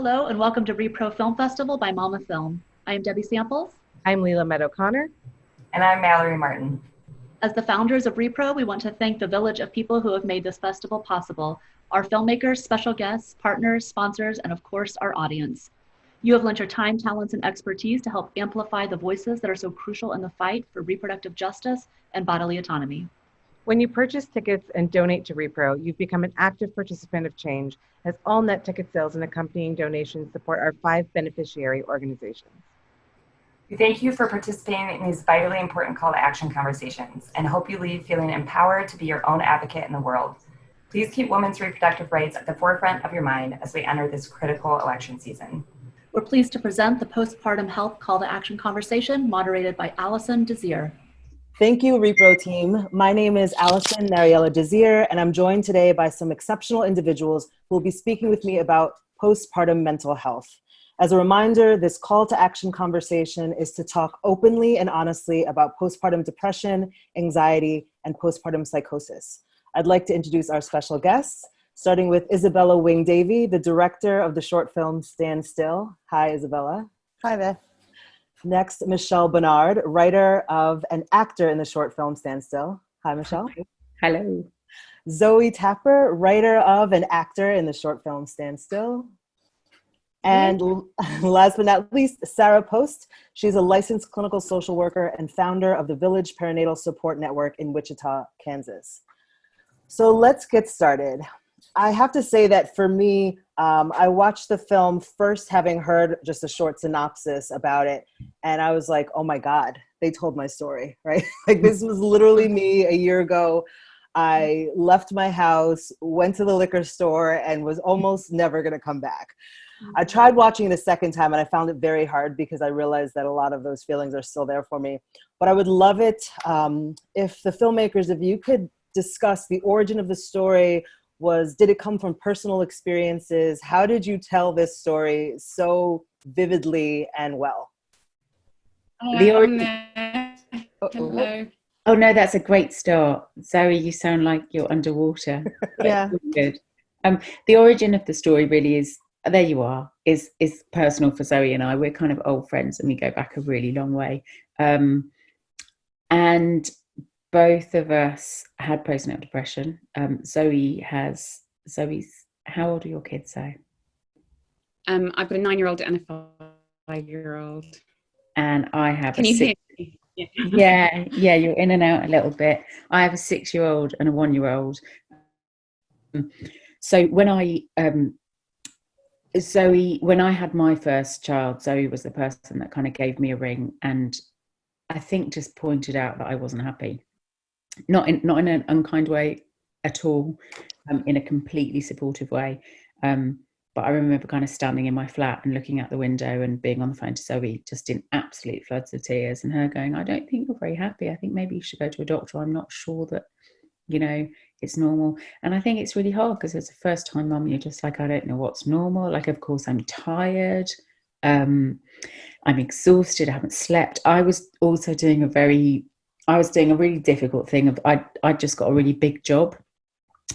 Hello and welcome to rePRO Film Festival by mama.film. I am Debbie Samples. I'm Leila Meadow-Connor. And I'm Mallory Martin. As the founders of rePRO, we want to thank the village of people who have made this festival possible, our filmmakers, special guests, partners, sponsors, and of course, our audience. You have lent your time, talents, and expertise to help amplify the voices that are so crucial in the fight for reproductive justice and bodily autonomy. When you purchase tickets and donate to rePRO, you've become an active participant of change, as all net ticket sales and accompanying donations support our 5 beneficiary organizations. We thank you for participating in these vitally important call to action conversations and hope you leave feeling empowered to be your own advocate in the world. Please keep women's reproductive rights at the forefront of your mind as we enter this critical election season. We're pleased to present the Postpartum Health Call to Action conversation moderated by Alison, Désir. Thank you, rePRO team. My name is Alison, Mariella, Désir, and I'm joined today by some exceptional individuals who will be speaking with me about postpartum mental health. As a reminder, this call to action conversation is to talk openly and honestly about postpartum depression, anxiety, and postpartum psychosis. I'd like to introduce our special guests, starting with Isabella Wing-Davey, the director of the short film Stand Still. Hi, Isabella. Hi there. Next, Michelle Bonnard, writer of and actor in the short film Stand Still. Hi, Michelle. Hello. Zoe Tapper, writer of and actor in the short film Stand Still. And last but not least, Sarah Post. She's a licensed clinical social worker and founder of the Village Perinatal Support Network in Wichita, Kansas. So let's get started. I have to say that for me, I watched the film first having heard just a short synopsis about it. And I was like, oh my God, they told my story, right? Like this was literally me a year ago. I left my house, went to the liquor store, and was almost never gonna come back. I tried watching it a second time and I found it very hard because I realized that a lot of those feelings are still there for me. But I would love it if the filmmakers, if you could discuss the origin of the story. Did it come from personal experiences? How did you tell this story so vividly and well? Hello. Oh no, that's a great start. Zoe, you sound like you're underwater. Yeah. Good. The origin of the story really is, there you are, is personal for Zoe and I. We're kind of old friends and we go back a really long way. And both of us had postnatal depression. Zoe's, how old are your kids, Zoe? I've got a 9-year-old and a 5-year-old. And I have Can you hear me? Yeah, you're in and out a little bit. I have a 6-year-old and a 1-year-old. So when I had my first child, Zoe was the person that kind of gave me a ring and I think just pointed out that I wasn't happy. Not in an unkind way at all, in a completely supportive way. But I remember kind of standing in my flat and looking out the window and being on the phone to Zoe just in absolute floods of tears and her going, I don't think you're very happy. I think maybe you should go to a doctor. I'm not sure that, it's normal. And I think it's really hard because as a first time mum, you're just like, I don't know what's normal. Like, of course, I'm tired. I'm exhausted. I haven't slept. I was also doing a really difficult thing of I just got a really big job,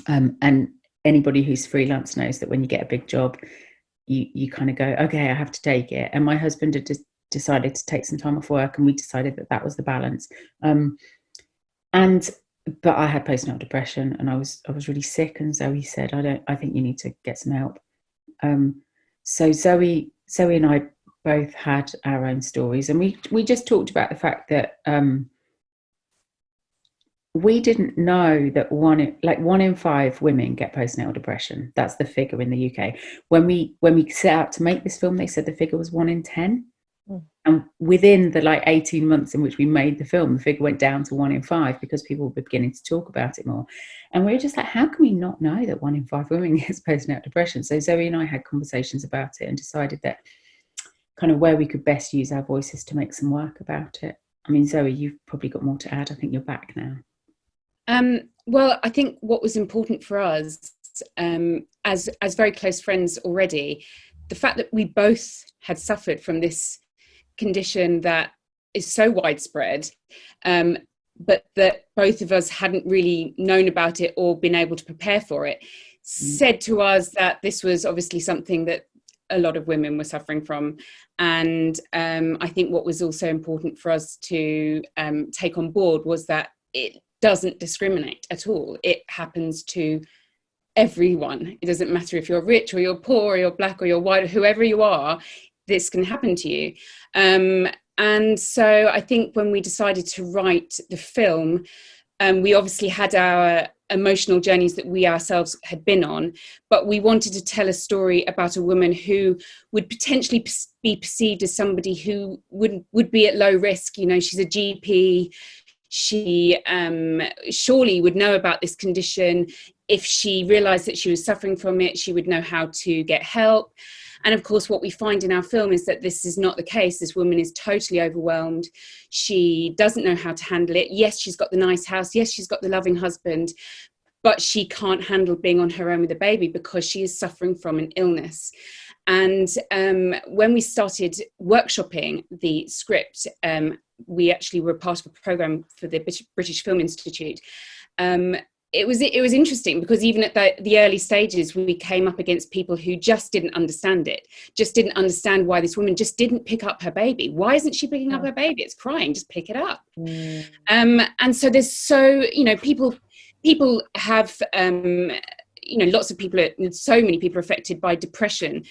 and anybody who's freelance knows that when you get a big job, you kind of go, okay, I have to take it. And my husband had just decided to take some time off work, and we decided that was the balance. But I had postnatal depression, and I was really sick. And Zoe said, I think you need to get some help. So Zoe and I both had our own stories, and we just talked about the fact that we didn't know that one in 5 women get postnatal depression. That's the figure in the UK. When we set out to make this film, they said the figure was 1 in 10. And within the 18 months in which we made the film, the figure went down to 1 in 5 because people were beginning to talk about it more. And we were just like, how can we not know that 1 in 5 women gets postnatal depression? So Zoe and I had conversations about it and decided that kind of where we could best use our voices to make some work about it. I mean, Zoe, you've probably got more to add. I think you're back now. Well, I think what was important for us, as very close friends already, the fact that we both had suffered from this condition that is so widespread, but that both of us hadn't really known about it or been able to prepare for it, said to us that this was obviously something that a lot of women were suffering from. And I think what was also important for us to take on board was that it doesn't discriminate at all. It happens to everyone. It doesn't matter if you're rich or you're poor or you're black or you're white, whoever you are, this can happen to you. And so I think when we decided to write the film, we obviously had our emotional journeys that we ourselves had been on, but we wanted to tell a story about a woman who would potentially be perceived as somebody who would be at low risk. You know, she's a GP. She surely would know about this condition. If she realised that she was suffering from it, she would know how to get help. And of course, what we find in our film is that this is not the case. This woman is totally overwhelmed. She doesn't know how to handle it. Yes, she's got the nice house. Yes, she's got the loving husband, but she can't handle being on her own with a baby because she is suffering from an illness. And when we started workshopping the script, we actually were part of a programme for the British Film Institute. It was interesting because even at the early stages, we came up against people who just didn't understand it, just didn't understand why this woman just didn't pick up her baby. Why isn't she picking up her baby? It's crying, just pick it up. And so there's people have, lots of people, so many people are affected by depression.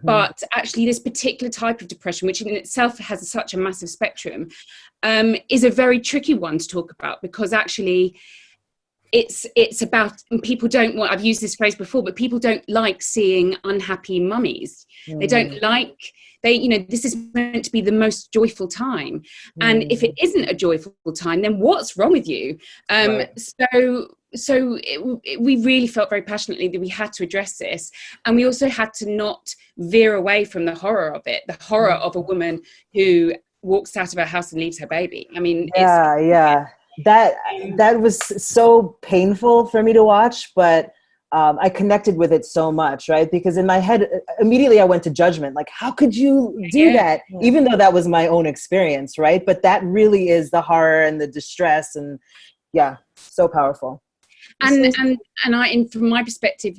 But actually this particular type of depression, which in itself has such a massive spectrum, is a very tricky one to talk about because actually it's about, and people don't want, I've used this phrase before, but people don't like seeing unhappy mummies. They don't like, this is meant to be the most joyful time. And if it isn't a joyful time, then what's wrong with you? So we really felt very passionately that we had to address this. And we also had to not veer away from the horror of it, the horror of a woman who walks out of her house and leaves her baby. I mean, that was so painful for me to watch, but I connected with it so much, right? Because in my head, immediately I went to judgment. Like, how could you do that? Even though that was my own experience, right? But that really is the horror and the distress, and so powerful. And from my perspective,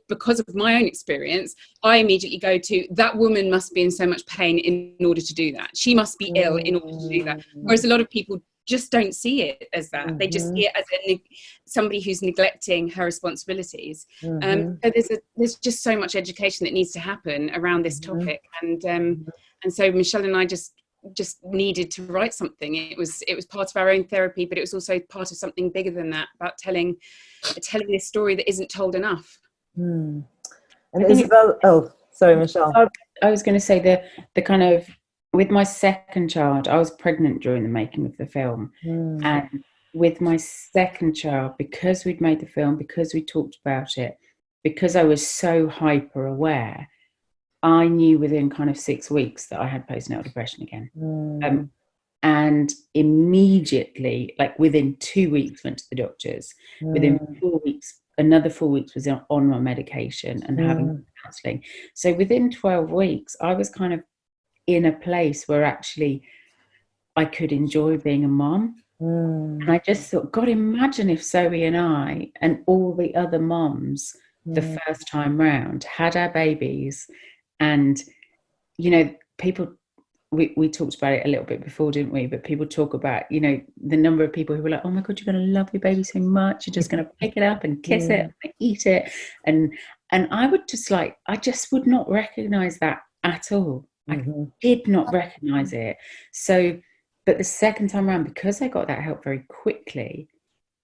because of my own experience, I immediately go to, that woman must be in so much pain in order to do that. She must be ill in order to do that. Whereas a lot of people just don't see it as that. They just see it as somebody who's neglecting her responsibilities. So there's just so much education that needs to happen around this topic. And so Michelle and I just needed to write something. It was part of our own therapy, but it was also part of something bigger than that, about telling this story that isn't told enough. And Isabella, sorry, Michelle. I was going to say the kind of, with my second child, I was pregnant during the making of the film. And with my second child, because we'd made the film, because we talked about it, because I was so hyper aware, I knew within kind of 6 weeks that I had postnatal depression again. And immediately, like within 2 weeks, went to the doctors. Within 4 weeks, another 4 weeks was on my medication and having counselling. So within 12 weeks, I was kind of in a place where actually I could enjoy being a mom. And I just thought, God, imagine if Zoe and I and all the other moms the first time round had our babies. And, people, we talked about it a little bit before, didn't we? But people talk about, the number of people who were like, oh my God, you're going to love your baby so much. You're just going to pick it up and kiss it and eat it. And I would just I just would not recognize that at all. I did not recognize it. So, but the second time around, because I got that help very quickly,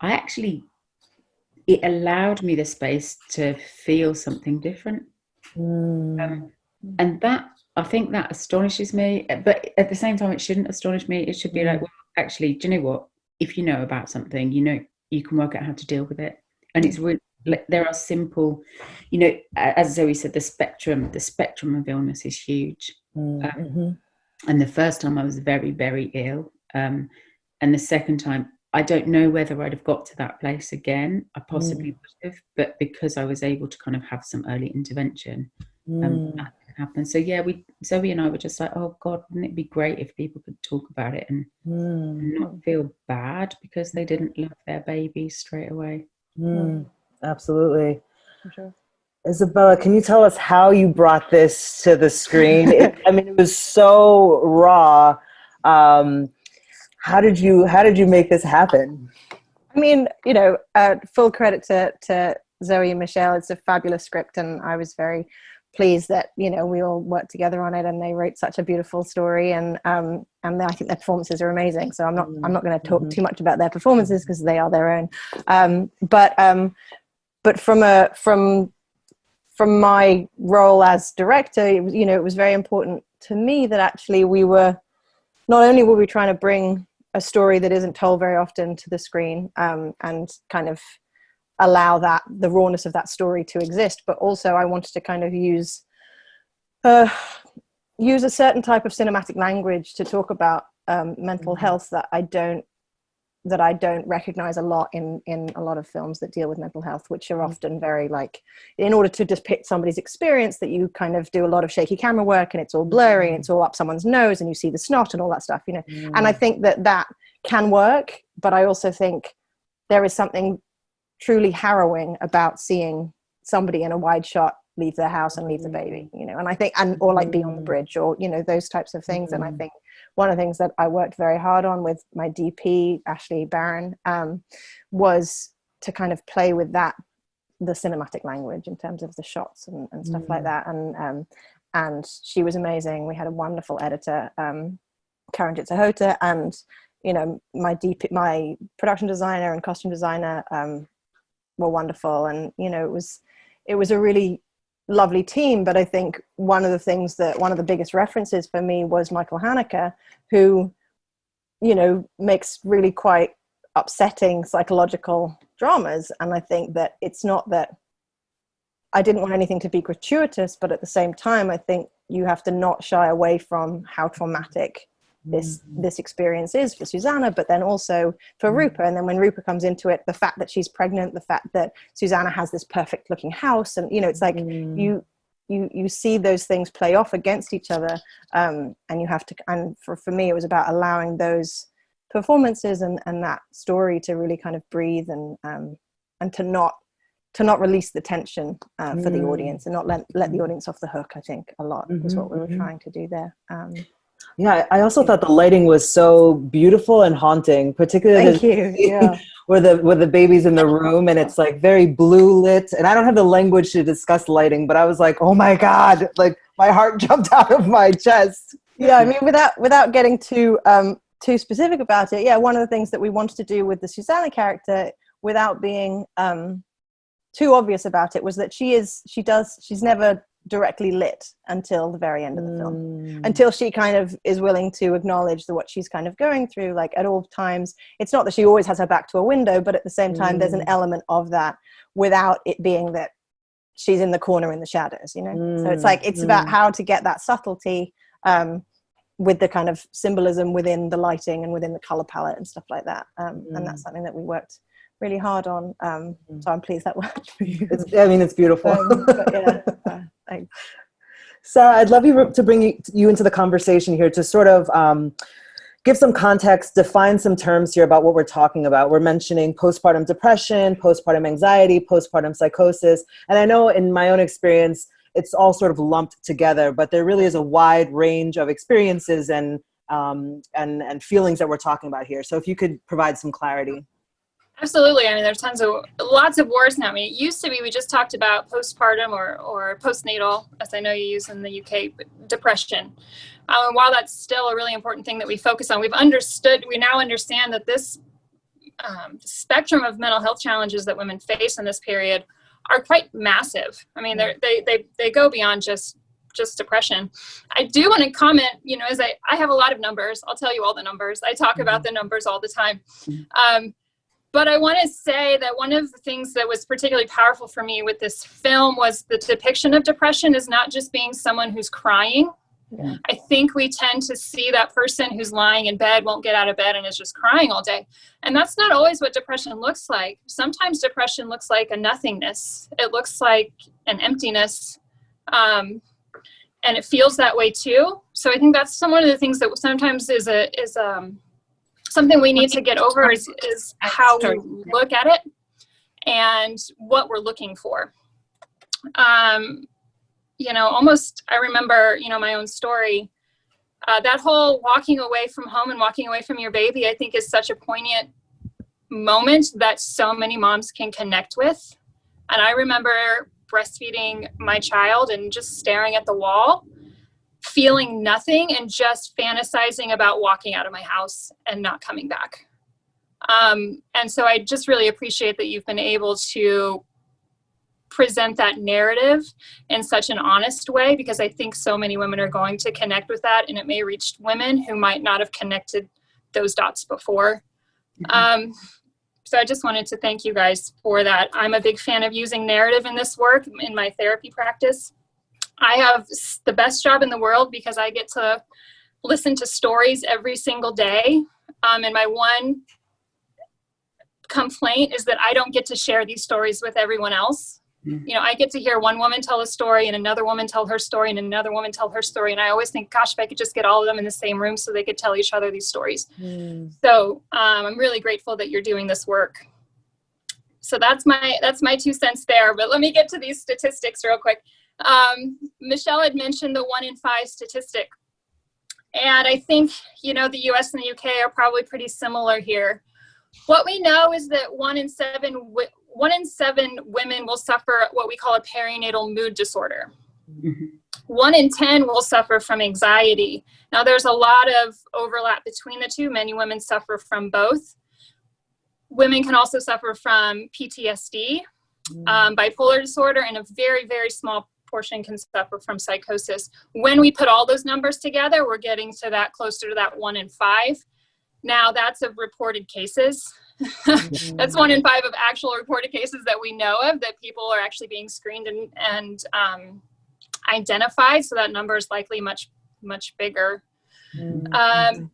it allowed me the space to feel something different. And that, I think that astonishes me, but at the same time, it shouldn't astonish me. It should be like, well, actually, do you know what? If you know about something, you can work out how to deal with it. And it's really, there are simple, as Zoe said, the spectrum of illness is huge. And the first time I was very, very ill. And the second time, I don't know whether I'd have got to that place again. I possibly would have, but because I was able to kind of have some early intervention, that happened. So Zoe and I were just like, oh God, wouldn't it be great if people could talk about it and not feel bad because they didn't love their baby straight away. Absolutely. For sure. Isabella, can you tell us how you brought this to the screen? It was so raw. How did you make this happen? I mean, full credit to Zoe and Michelle. It's a fabulous script, and I was very pleased that we all worked together on it, and they wrote such a beautiful story, and I think their performances are amazing. So I'm not going to talk too much about their performances because they are their own. But from my role as director, it was very important to me that actually not only were we trying to bring a story that isn't told very often to the screen, and kind of allow the rawness of that story to exist, but also I wanted to kind of use a certain type of cinematic language to talk about mental health that I don't recognize a lot in a lot of films that deal with mental health, which are often very in order to depict somebody's experience, that you kind of do a lot of shaky camera work, and it's all blurry and it's all up someone's nose and you see the snot and all that stuff, And I think that can work, but I also think there is something truly harrowing about seeing somebody in a wide shot leave their house and leave the baby, and I think, or be on the bridge, or, those types of things. And I think one of the things that I worked very hard on with my DP, Ashley Barron, was to kind of play with the cinematic language in terms of the shots and stuff like that. And she was amazing. We had a wonderful editor, Karen Jitsahota, and, my production designer and costume designer were wonderful. And, it was a really lovely team. But I think one of the biggest references for me was Michael Haneke, who, makes really quite upsetting psychological dramas. And I think that it's not that I didn't want anything to be gratuitous, but at the same time, I think you have to not shy away from how traumatic this experience is for Susanna, but then also for Rupa. And then when Rupa comes into it, the fact that she's pregnant, the fact that Susanna has this perfect looking house, and it's like you see those things play off against each other, and you have to, and for me it was about allowing those performances and that story to really kind of breathe, and to not release the tension for the audience, and not let the audience off the hook. I think a lot was what we were trying to do there. Yeah, I also thought the lighting was so beautiful and haunting, particularly where the baby's in the room and it's like very blue lit. And I don't have the language to discuss lighting, but I was like, oh my God, like my heart jumped out of my chest. Yeah, I mean, without getting too specific about it, yeah, one of the things that we wanted to do with the Susanna character, without being too obvious about it, was that she's never directly lit until the very end of the film, until she kind of is willing to acknowledge what she's kind of going through. Like at all times, it's not that she always has her back to a window, but at the same time there's an element of that without it being that she's in the corner in the shadows, so it's like it's about how to get that subtlety with the kind of symbolism within the lighting and within the color palette and stuff like that, and that's something that we worked really hard on, so I'm pleased that worked for you. It's beautiful. Thanks. Sarah, I'd love you to bring you into the conversation here to sort of give some context, define some terms here about what we're talking about. We're mentioning postpartum depression, postpartum anxiety, postpartum psychosis, and I know in my own experience it's all sort of lumped together, but there really is a wide range of experiences and feelings that we're talking about here. So if you could provide some clarity. Absolutely. I mean, there's lots of words now. I mean, it used to be, we just talked about postpartum or postnatal, as I know you use in the UK, depression. And while that's still a really important thing that we focus on, we now understand that this spectrum of mental health challenges that women face in this period are quite massive. I mean, they go beyond just depression. I do want to comment, as I have a lot of numbers. I'll tell you all the numbers. I talk about the numbers all the time. But I want to say that one of the things that was particularly powerful for me with this film was the depiction of depression is not just being someone who's crying. Yeah. I think we tend to see that person who's lying in bed, won't get out of bed, and is just crying all day. And that's not always what depression looks like. Sometimes depression looks like a nothingness. It looks like an emptiness. And it feels that way too. So I think that's one of the things that sometimes is something we need to get over is how we look at it and what we're looking for. you know, almost, I remember, you know, my own story. That whole walking away from home and walking away from your baby, I think is such a poignant moment that so many moms can connect with. And I remember breastfeeding my child and just staring at the wall, feeling nothing and just fantasizing about walking out of my house and not coming back. And so I just really appreciate that you've been able to present that narrative in such an honest way, because I think so many women are going to connect with that, and it may reach women who might not have connected those dots before. So I just wanted to thank you guys for that. I'm a big fan of using narrative in this work in my therapy practice. I have the best job in the world because I get to listen to stories every single day. And my one complaint is that I don't get to share these stories with everyone else. You know, I get to hear one woman tell a story and another woman tell her story and another woman tell her story. And I always think, gosh, if I could just get all of them in the same room so they could tell each other these stories. So I'm really grateful that you're doing this work. So that's my 2 cents there. But let me get to these statistics real quick. Michelle had mentioned the 1 in 5 statistic. And I think, you know, the US and the UK are probably pretty similar here. What we know is that 1 in 7 women will suffer what we call a perinatal mood disorder. 1 in 10 will suffer from anxiety. Now, there's a lot of overlap between the two. Many women suffer from both. Women can also suffer from PTSD, bipolar disorder, and a very, very small portion can suffer from psychosis. When we put all those numbers together, we're getting to that closer to that 1 in 5. Now, that's of reported cases. That's 1 in 5 of actual reported cases that we know of, that people are actually being screened and identified. So that number is likely much, much bigger.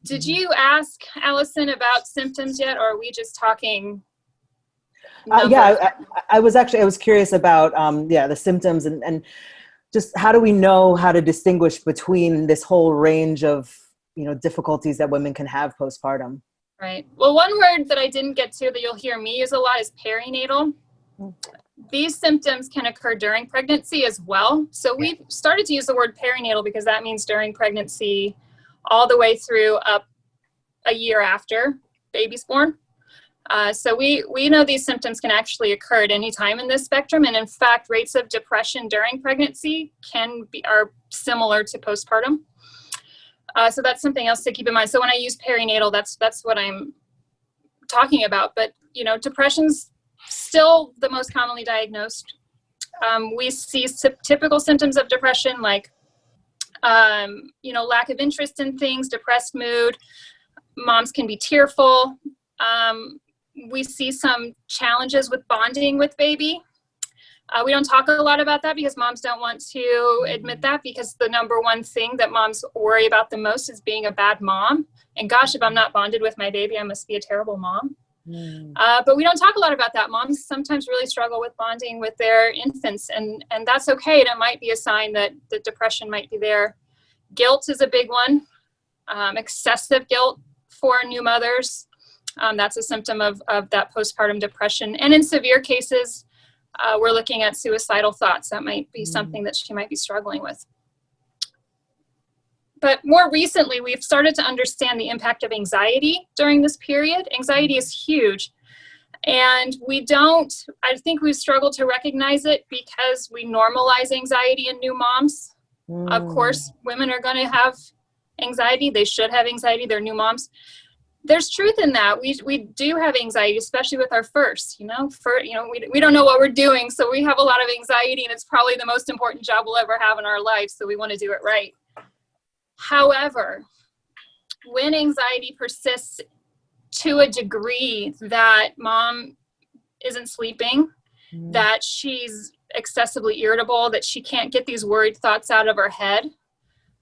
Did you ask Alison about symptoms yet, or are we just talking? Yeah, I was curious about the symptoms and just how do we know how to distinguish between this whole range of, you know, difficulties that women can have postpartum. Right. Well, one word that I didn't get to that you'll hear me use a lot is perinatal. These symptoms can occur during pregnancy as well. So we've started to use the word perinatal because that means during pregnancy all the way through up a year after baby's born. So we know these symptoms can actually occur at any time in this spectrum. And in fact, rates of depression during pregnancy are similar to postpartum. So that's something else to keep in mind. So when I use perinatal, that's what I'm talking about. But, you know, depression's still the most commonly diagnosed. We see typical symptoms of depression like, you know, lack of interest in things, depressed mood. Moms can be tearful. We see some challenges with bonding with baby. We don't talk a lot about that because moms don't want to admit that, because the number one thing that moms worry about the most is being a bad mom. And gosh, if I'm not bonded with my baby, I must be a terrible mom. But we don't talk a lot about that. Moms sometimes really struggle with bonding with their infants, and that's okay. And it might be a sign that the depression might be there. Guilt is a big one. Excessive guilt for new mothers. That's a symptom of that postpartum depression. And in severe cases, we're looking at suicidal thoughts. That might be something that she might be struggling with. But more recently, we've started to understand the impact of anxiety during this period. Anxiety is huge. And I think we've struggled to recognize it because we normalize anxiety in new moms. Of course, women are going to have anxiety. They should have anxiety. They're new moms. There's truth in that. We do have anxiety, especially with our first, we don't know what we're doing. So we have a lot of anxiety, and it's probably the most important job we'll ever have in our life. So we want to do it right. However, when anxiety persists to a degree that mom isn't sleeping, that she's excessively irritable, that she can't get these worried thoughts out of her head,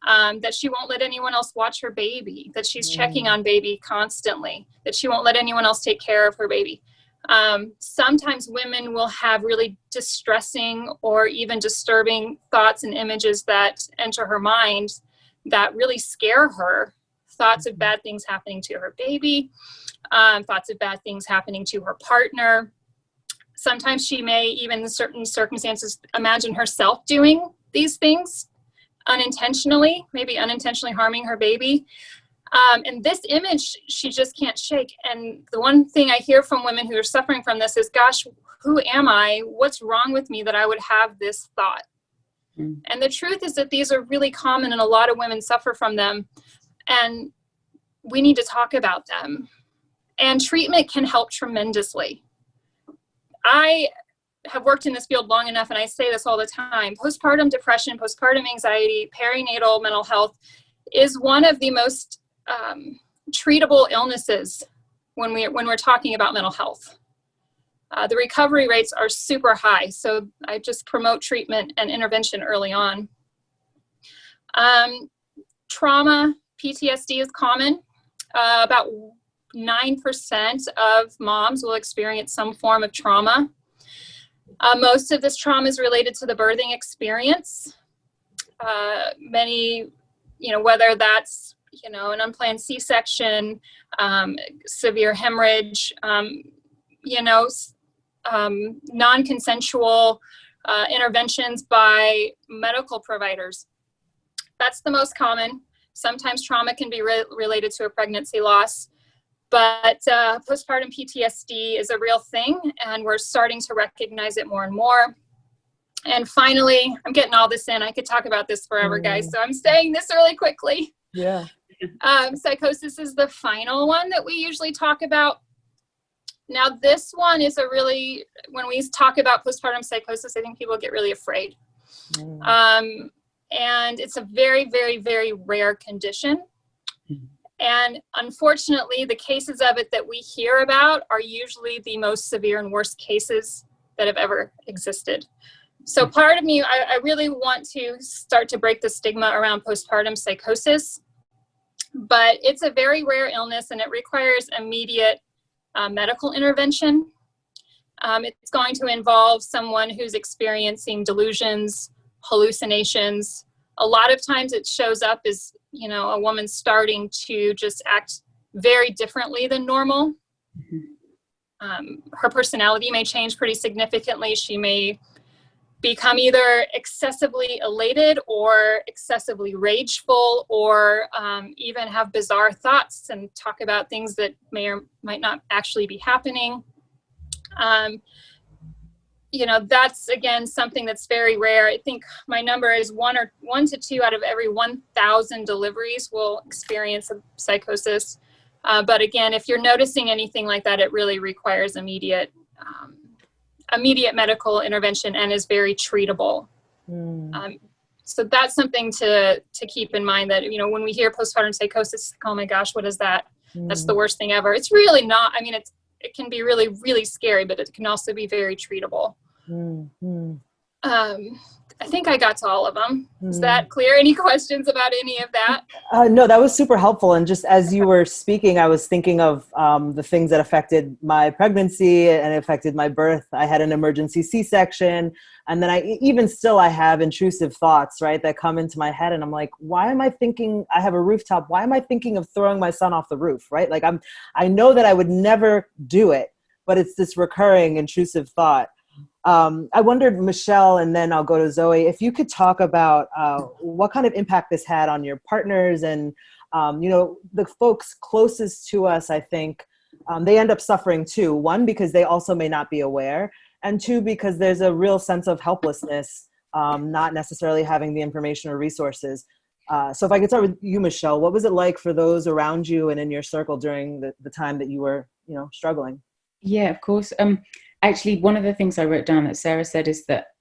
that she won't let anyone else watch her baby, that she's checking on baby constantly, that she won't let anyone else take care of her baby. Sometimes women will have really distressing or even disturbing thoughts and images that enter her mind that really scare her. Thoughts of bad things happening to her baby, thoughts of bad things happening to her partner. Sometimes she may, even in certain circumstances, imagine herself doing these things unintentionally, maybe unintentionally harming her baby. And this image, she just can't shake. And the one thing I hear from women who are suffering from this is, gosh, who am I? What's wrong with me that I would have this thought? And the truth is that these are really common and a lot of women suffer from them. And we need to talk about them. And treatment can help tremendously. I have worked in this field long enough, and I say this all the time, postpartum depression, postpartum anxiety, perinatal mental health is one of the most treatable illnesses when we're talking about mental health. The recovery rates are super high, so I just promote treatment and intervention early on. Trauma, PTSD is common. About 9% of moms will experience some form of trauma. Most of this trauma is related to the birthing experience. Many, whether that's, an unplanned C-section, severe hemorrhage, non-consensual interventions by medical providers. That's the most common. Sometimes trauma can be related to a pregnancy loss, but postpartum PTSD is a real thing, and we're starting to recognize it more and more. And finally, I'm getting all this in. I could talk about this forever, guys, so I'm saying this really quickly. Yeah. Psychosis is the final one that we usually talk about. Now, this one is when we talk about postpartum psychosis, I think people get really afraid. And it's a very, very, very rare condition. And unfortunately, the cases of it that we hear about are usually the most severe and worst cases that have ever existed. So part of me, I really want to start to break the stigma around postpartum psychosis, but it's a very rare illness and it requires immediate medical intervention. It's going to involve someone who's experiencing delusions, hallucinations. A lot of times it shows up as, a woman starting to just act very differently than normal. Her personality may change pretty significantly. She may become either excessively elated or excessively rageful, or even have bizarre thoughts and talk about things that may or might not actually be happening. That's, again, something that's very rare. I think my number is 1 to 2 out of every 1,000 deliveries will experience a psychosis. But again, if you're noticing anything like that, it really requires immediate medical intervention and is very treatable. So that's something to keep in mind, that, when we hear postpartum psychosis, oh my gosh, what is that? That's the worst thing ever. It's really not. I mean, it can be really, really scary, but it can also be very treatable. I think I got to all of them. Is that clear? Any questions about any of that? No, that was super helpful. And just as you were speaking, I was thinking of the things that affected my pregnancy and affected my birth. I had an emergency C-section. And then I have intrusive thoughts, right, that come into my head. And I'm like, why am I thinking I have a rooftop? Why am I thinking of throwing my son off the roof, right? Like I know that I would never do it, but it's this recurring intrusive thought. I wondered, Michelle, and then I'll go to Zoe, if you could talk about what kind of impact this had on your partners and, the folks closest to us, I think, they end up suffering too. 1, because they also may not be aware, and 2, because there's a real sense of helplessness, not necessarily having the information or resources. So if I could start with you, Michelle, what was it like for those around you and in your circle during the time that you were, struggling? Yeah, of course. Actually, one of the things I wrote down that Sarah said is that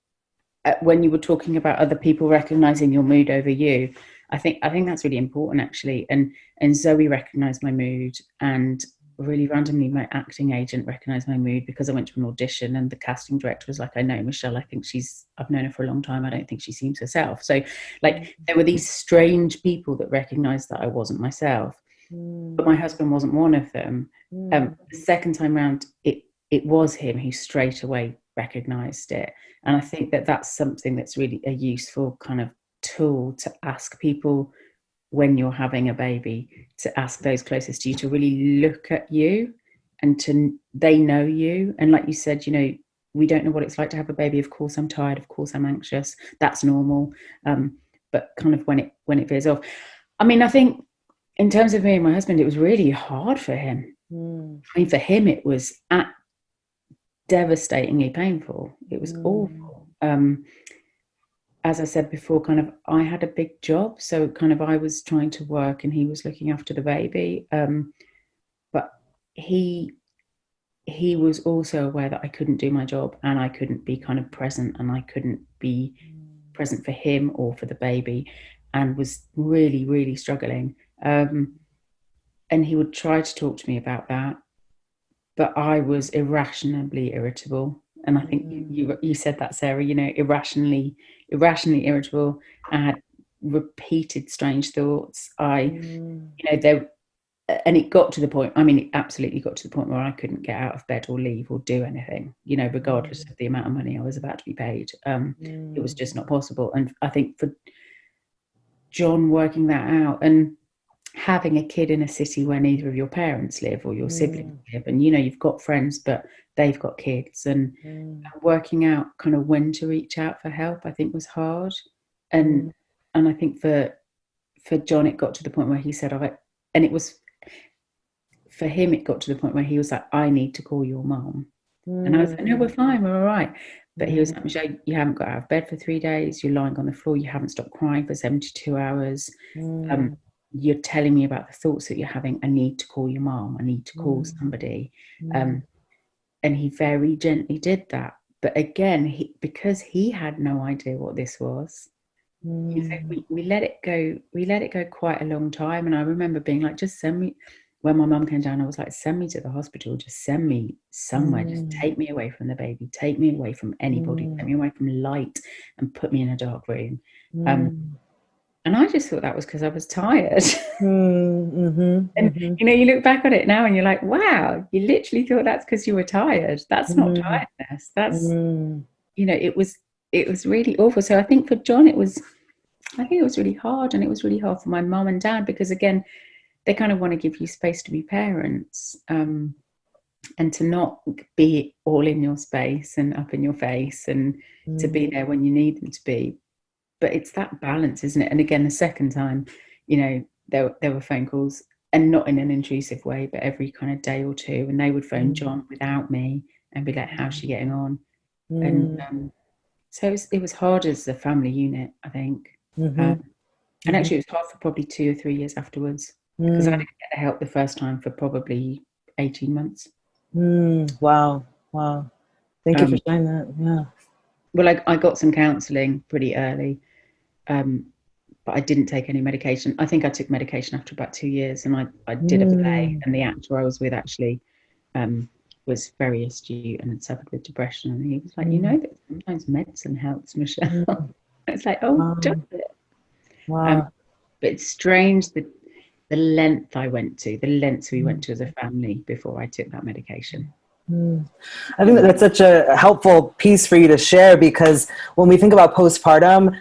when you were talking about other people recognizing your mood over you, I think that's really important, actually. And Zoe recognized my mood, and really randomly my acting agent recognized my mood because I went to an audition and the casting director was like, I know Michelle, I've known her for a long time. I don't think she seems herself. So there were these strange people that recognized that I wasn't myself, but my husband wasn't one of them. The second time round, it was him who straight away recognized it. And I think that that's something that's really a useful kind of tool to ask people when you're having a baby, to ask those closest to you to really look at you and they know you. And like you said, we don't know what it's like to have a baby. Of course I'm tired, of course I'm anxious, that's normal. But kind of when it veers off, I mean, I think in terms of me and my husband, it was really hard for him. I mean, for him it was devastatingly painful. It was awful. As I said before, kind of I had a big job, so kind of I was trying to work and he was looking after the baby, but he was also aware that I couldn't do my job and I couldn't be kind of present, and I couldn't be present for him or for the baby, and was really, really struggling. And he would try to talk to me about that, but I was irrationally irritable. And I think you said that, Sarah, you know, irrationally irritable. I had repeated strange thoughts. And it got to the point, I mean, it absolutely got to the point where I couldn't get out of bed or leave or do anything, you know, regardless of the amount of money I was about to be paid. It was just not possible. And I think for John working that out, and having a kid in a city where neither of your parents live or your siblings live, and, you know, you've got friends, but they've got kids, and working out kind of when to reach out for help, I think was hard. And I think for John, it got to the point where he said, and it was, for him, it got to the point where he was like, I need to call your mom. And I was like, no, we're fine, we're all right. But he was like, Michelle, you haven't got out of bed for 3 days, you're lying on the floor, you haven't stopped crying for 72 hours. You're telling me about the thoughts that you're having. I need to call your mom, I need to call somebody. And he very gently did that. But again, because he had no idea what this was, we let it go quite a long time. And I remember being like, just send me, when my mum came down, I was like, send me to the hospital, just send me somewhere, just take me away from the baby, take me away from anybody, take me away from light, and put me in a dark room. And I just thought that was because I was tired. And you know, you look back on it now and you're like, wow, you literally thought that's because you were tired. That's not tiredness. That's, you know, it was really awful. So I think for John, it was really hard. And it was really hard for my mum and dad, because again, they kind of want to give you space to be parents, and to not be all in your space and up in your face, and to be there when you need them to be. But it's that balance, isn't it? And again, the second time, you know, there were phone calls, and not in an intrusive way, but every kind of day or two, and they would phone John without me and be like, how's she getting on? And so it was hard as a family unit, I think. And actually it was hard for probably 2 or 3 years afterwards, because I didn't get the help the first time for probably 18 months. Wow. Thank you for sharing that. Yeah. Well, I got some counselling pretty early, but I didn't take any medication. I think I took medication after about 2 years, and I did a play, and the actor I was with actually was very astute and had suffered with depression, and he was like, you know that sometimes medicine helps, Michelle. It's like, oh, does it? Wow. But it's strange the length we went to as a family before I took that medication. I think that's such a helpful piece for you to share, because when we think about postpartum,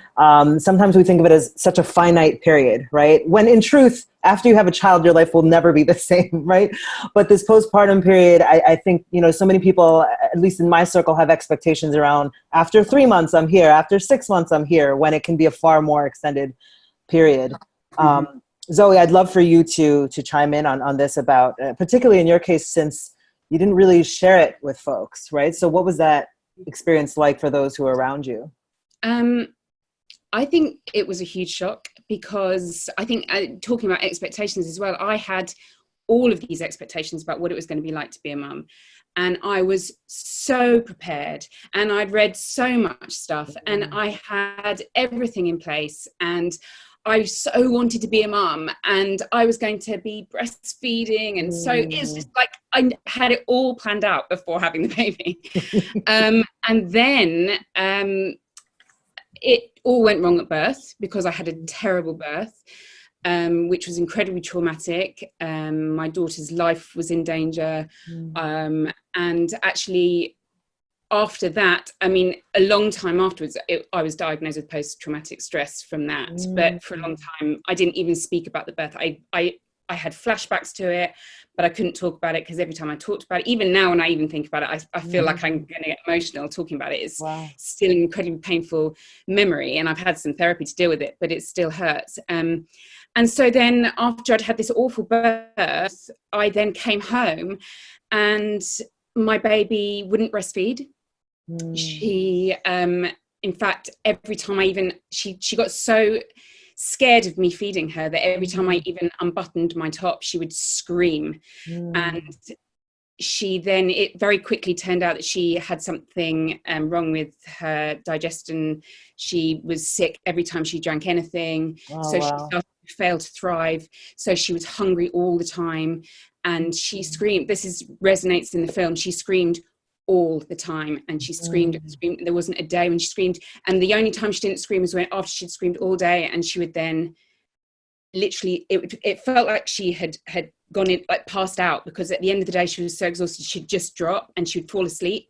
sometimes we think of it as such a finite period, right? When in truth, after you have a child, your life will never be the same, right? But this postpartum period, I think, you know, so many people, at least in my circle, have expectations around after 3 months, I'm here, after 6 months, I'm here, when it can be a far more extended period. Zoe, I'd love for you to chime in on this about, particularly in your case, since you didn't really share it with folks, right? So what was that experience like for those who are around you? I think it was a huge shock, because I think, talking about expectations as well, I had all of these expectations about what it was going to be like to be a mum. And I was so prepared, and I'd read so much stuff, and I had everything in place, and I so wanted to be a mum, and I was going to be breastfeeding. And so it's just like, I had it all planned out before having the baby. And then it all went wrong at birth, because I had a terrible birth, which was incredibly traumatic. My daughter's life was in danger. And actually, after that, I mean, a long time afterwards, I was diagnosed with post-traumatic stress from that. But for a long time, I didn't even speak about the birth. I I had flashbacks to it, but I couldn't talk about it because every time I talked about it, even now when I even think about it, I feel like I'm going to get emotional talking about it. It's still an incredibly painful memory, and I've had some therapy to deal with it, but it still hurts. And so then after I'd had this awful birth, I then came home and my baby wouldn't breastfeed. She, in fact, every time she got so scared of me feeding her that every time I even unbuttoned my top, she would scream. And it very quickly turned out that she had something wrong with her digestion. She was sick every time she drank anything. She started to fail to thrive. So she was hungry all the time. And she screamed. This resonates in the film. She screamed all the time, and she screamed and screamed. There wasn't a day when she screamed, and the only time she didn't scream was when after she'd screamed all day, and she would then literally it felt like she had gone in, like passed out, because at the end of the day she was so exhausted she'd just drop and she would fall asleep,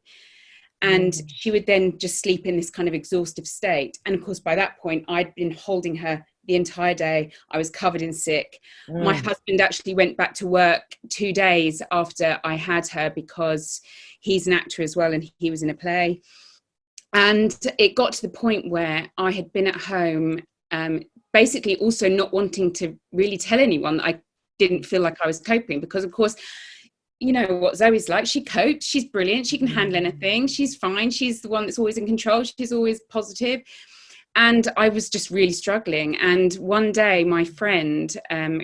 and she would then just sleep in this kind of exhaustive state. And of course by that point I'd been holding her the entire day. I was covered in sick. My husband actually went back to work 2 days after I had her because he's an actor as well and he was in a play. And it got to the point where I had been at home, basically also not wanting to really tell anyone that I didn't feel like I was coping, because of course, you know what Zoe's like. She copes, she's brilliant, she can handle anything, she's fine, she's the one that's always in control, she's always positive. And I was just really struggling. And one day my friend,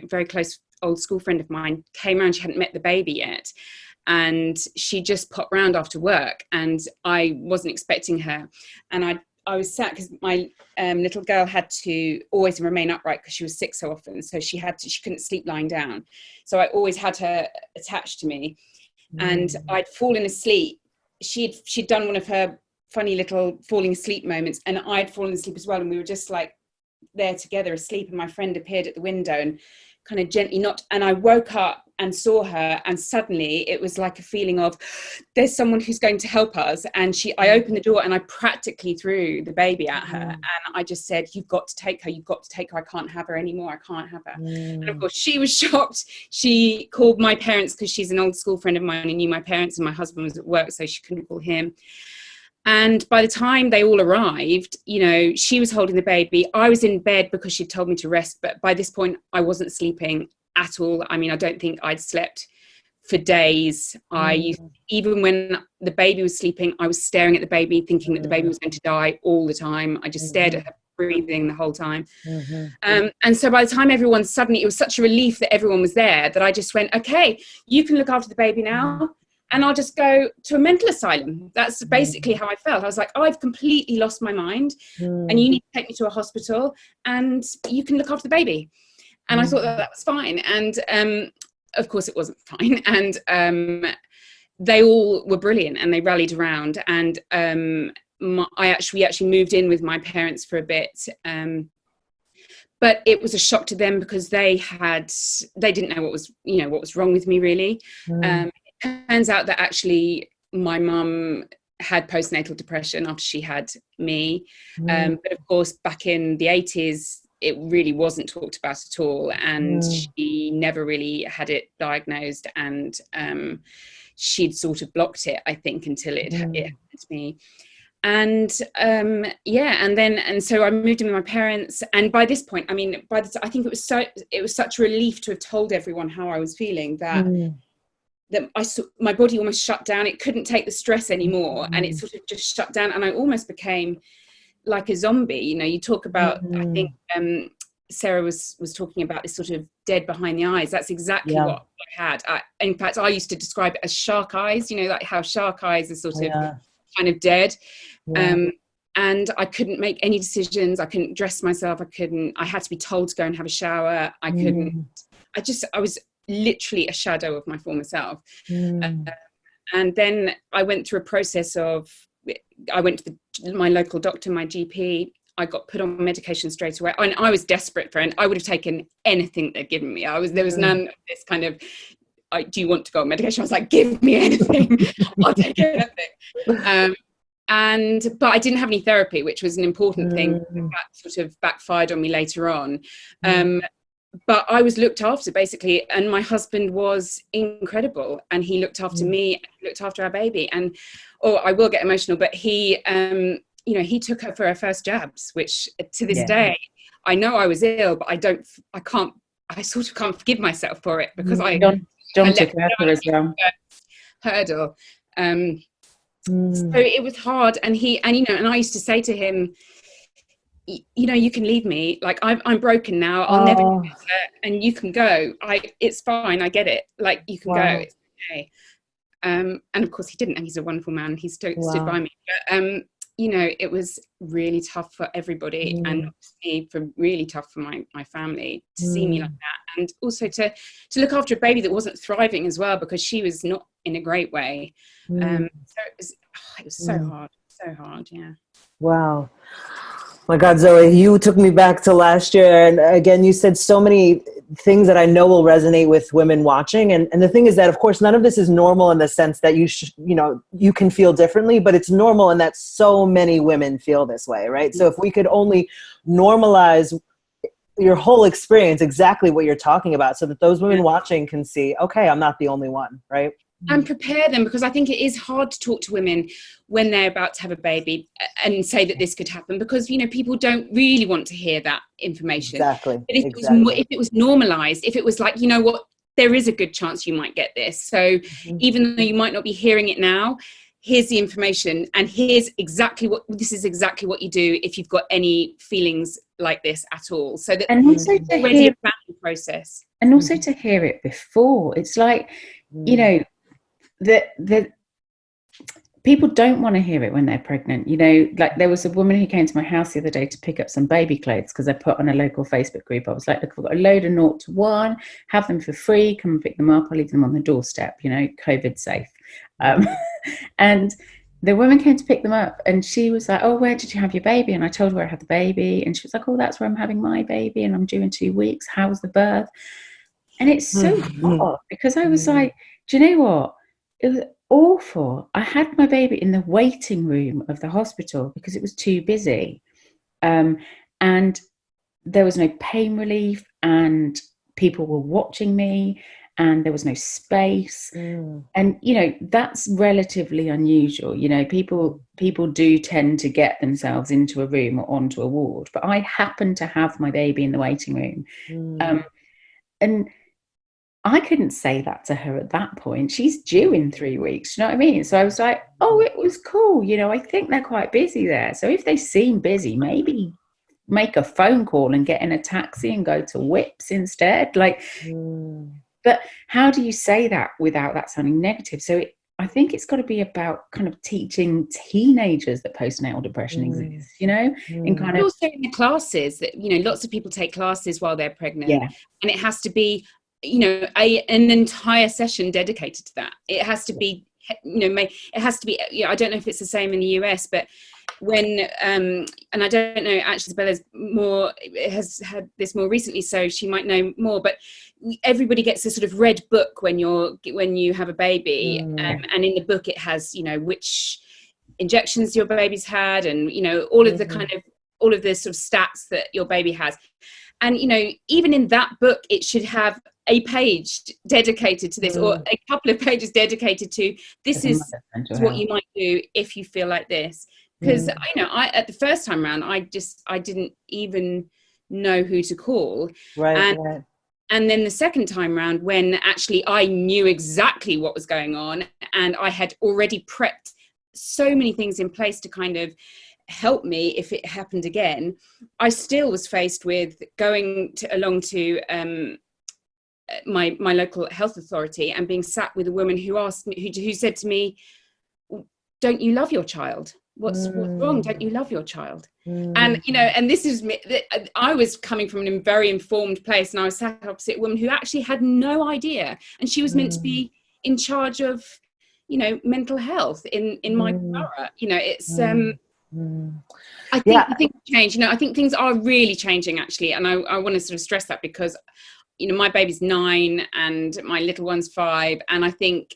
very close old school friend of mine, came around. She hadn't met the baby yet. And she just popped round after work, and I wasn't expecting her. And I was sat, because my little girl had to always remain upright because she was sick so often. So she couldn't sleep lying down. So I always had her attached to me. And I'd fallen asleep. She'd done one of her funny little falling asleep moments, and I'd fallen asleep as well, and we were just like there together asleep, and my friend appeared at the window and kind of gently knocked, and I woke up and saw her, and suddenly it was like a feeling of there's someone who's going to help us. And I opened the door and I practically threw the baby at her, and I just said, you've got to take her, I can't have her anymore, I can't have her. And of course she was shocked. She called my parents, because she's an old school friend of mine and knew my parents, and my husband was at work so she couldn't call him. And by the time they all arrived, you know, she was holding the baby. I was in bed because she'd told me to rest. But by this point, I wasn't sleeping at all. I mean, I don't think I'd slept for days. Even when the baby was sleeping, I was staring at the baby, thinking that the baby was going to die all the time. I just stared at her breathing the whole time. And so by the time it was such a relief that everyone was there, that I just went, okay, you can look after the baby now. And I'll just go to a mental asylum. That's basically how I felt. I was like, I've completely lost my mind, and you need to take me to a hospital, and you can look after the baby. And I thought that was fine. And of course it wasn't fine. And they all were brilliant, and they rallied around. And we actually moved in with my parents for a bit. But it was a shock to them, because they didn't know what was wrong with me, really. Turns out that actually my mum had postnatal depression after she had me. But of course, back in the 80s, it really wasn't talked about at all. And she never really had it diagnosed. And she'd sort of blocked it, I think, until it happened to me. And so I moved in with my parents. And by this point, I mean, I think it was such a relief to have told everyone how I was feeling, that my body almost shut down. It couldn't take the stress anymore, and it sort of just shut down, and I almost became like a zombie. You know, you talk about, I think Sarah was talking about this sort of dead behind the eyes. That's exactly what I had. In fact, I used to describe it as shark eyes, you know, like how shark eyes are sort of kind of dead. And I couldn't make any decisions. I couldn't dress myself. I had to be told to go and have a shower. I was literally a shadow of my former self. And then I went through a process of, I went to my local doctor, my GP. I got put on medication straight away, and I was desperate for it. I would have taken anything they'd given me. There was none of this kind of, do you want to go on medication? I was like, give me anything. I'll take anything. But I didn't have any therapy, which was an important thing. That sort of backfired on me later on. but I was looked after basically, and my husband was incredible, and he looked after me, looked after our baby. And I will get emotional, but he he took her for her first jabs, which to this day I know I was ill, but I sort of can't forgive myself for it, because John took her as well. Hurdle. So it was hard, and I used to say to him, you can leave me, like I'm broken now, I'll never do it, and you can go. It's fine, I get it, like you can go, it's okay. And of course he didn't, and he's a wonderful man, he stood by me. But it was really tough for everybody, and me, really tough for my family to see me like that, and also to look after a baby that wasn't thriving as well, because she was not in a great way. So it was so hard. Yeah. Wow. My God, Zoe, you took me back to last year. And again, you said so many things that I know will resonate with women watching. And the thing is that, of course, none of this is normal in the sense that you can feel differently, but it's normal in that so many women feel this way, right? So if we could only normalize your whole experience, exactly what you're talking about, so that those women watching can see, okay, I'm not the only one, right? And prepare them, because I think it is hard to talk to women when they're about to have a baby and say that this could happen, because people don't really want to hear that information. Exactly. But if it was normalized, if it was like, there is a good chance you might get this, so even though you might not be hearing it now, here's the information, and this is exactly what you do if you've got any feelings like this at all. So that, and also to hear the process, and also to hear it before. It's like the people don't want to hear it when they're pregnant. Like there was a woman who came to my house the other day to pick up some baby clothes, because I put on a local Facebook group. I was like, look, I've got a load of 0 to 1, have them for free, come and pick them up, I'll leave them on the doorstep, COVID safe. And the woman came to pick them up, and she was like, oh, where did you have your baby? And I told her where I had the baby, and she was like, oh, that's where I'm having my baby, and I'm due in 2 weeks. How was the birth? And it's so hard, because I was like, do you know what? It was awful. I had my baby in the waiting room of the hospital because it was too busy. And there was no pain relief, and people were watching me, and there was no space. And, that's relatively unusual. People do tend to get themselves into a room or onto a ward, but I happened to have my baby in the waiting room. And I couldn't say that to her at that point. She's due in 3 weeks. You know what I mean? So I was like, oh, it was cool. I think they're quite busy there. So if they seem busy, maybe make a phone call and get in a taxi and go to Whips instead. But how do you say that without that sounding negative? So I think it's got to be about kind of teaching teenagers that postnatal depression exists, in kind of also in the classes that, lots of people take classes while they're pregnant, and it has to be, an entire session dedicated to that. It has to be, it has to be, I don't know if it's the same in the US, but when, and I don't know, actually Isabella's has had this more recently, so she might know more, but everybody gets a sort of red book when you have a baby, and in the book it has, which injections your baby's had, and, all of the kind of, all of the sort of stats that your baby has. And, even in that book, it should have a page dedicated to this, or a couple of pages dedicated to this is what you might do if you feel like this. Because, I at the first time around, I didn't even know who to call. Right. And then the second time around, when actually I knew exactly what was going on, and I had already prepped so many things in place to kind of help me if it happened again, I still was faced with going along to my local health authority and being sat with a woman who asked me, who said to me, don't you love your child? What's wrong? Don't you love your child? And, and this is me, I was coming from a very informed place, and I was sat opposite a woman who actually had no idea. And she was meant to be in charge of, mental health in my borough. It's, I think things change. I think things are really changing, actually. And I want to sort of stress that, because, my baby's 9 and my little one's 5. And I think,